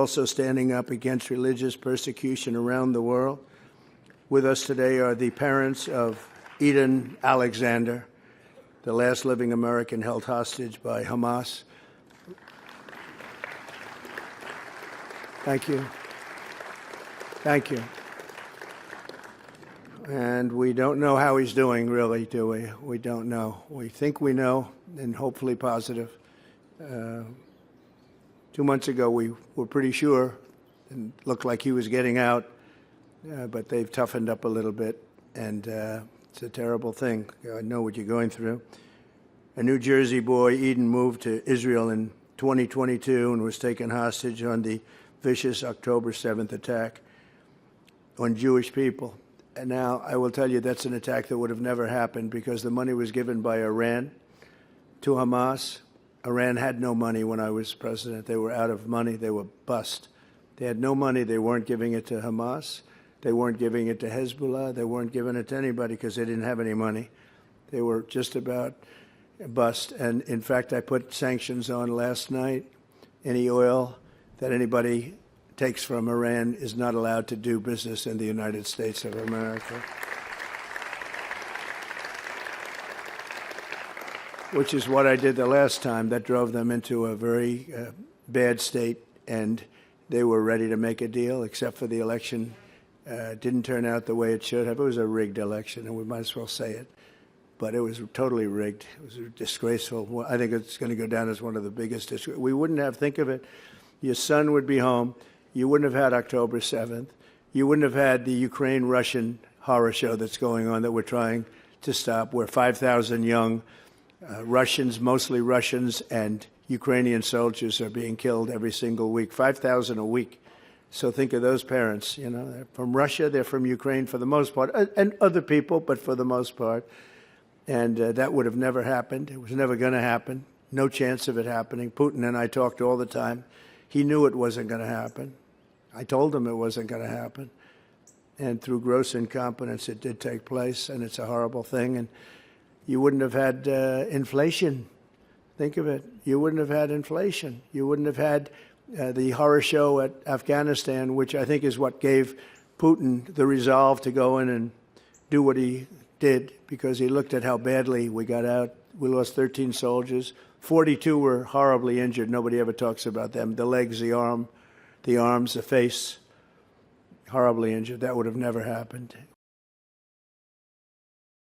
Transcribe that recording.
also standing up against religious persecution around the world. With us today are the parents of Eden Alexander, the last living American held hostage by Hamas. Thank you. Thank you. And we don't know how he's doing, really, do we? We don't know. We think we know, and hopefully positive. 2 months ago, we were pretty sure, and looked like he was getting out, but they've toughened up a little bit, and it's a terrible thing. I know what you're going through. A New Jersey boy, Eden, moved to Israel in 2022 and was taken hostage on the vicious October 7th attack on Jewish people. And now I will tell you that's an attack that would have never happened because the money was given by Iran to Hamas. Iran had no money when I was president. They were out of money. They were bust. They had no money. They weren't giving it to Hamas. They weren't giving it to Hezbollah. They weren't giving it to anybody because they didn't have any money. They were just about bust. And in fact, I put sanctions on last night. Any oil that anybody takes from Iran is not allowed to do business in the United States of America, which is what I did the last time. That drove them into a very bad state, and they were ready to make a deal, except for the election. Didn't turn out the way it should have. It was a rigged election, and we might as well say it. But it was totally rigged. It was disgraceful. I think it's going to go down as one of the biggest. We wouldn't have, think of it, your son would be home. You wouldn't have had October 7th. You wouldn't have had the Ukraine-Russian horror show that's going on that we're trying to stop, where 5,000 young Russians, mostly Russians, and Ukrainian soldiers are being killed every single week, 5,000 a week. So think of those parents, you know, they're from Russia, they're from Ukraine for the most part, and other people, but for the most part. And that would have never happened. It was never going to happen. No chance of it happening. Putin and I talked all the time. He knew it wasn't going to happen. I told him it wasn't going to happen. And through gross incompetence, it did take place, and it's a horrible thing. And you wouldn't have had inflation. Think of it. You wouldn't have had inflation. You wouldn't have had the horror show at Afghanistan, which I think is what gave Putin the resolve to go in and do what he did, because he looked at how badly we got out. We lost 13 soldiers. 42 were horribly injured. Nobody ever talks about them. The legs, the arms, the face, horribly injured. That would have never happened.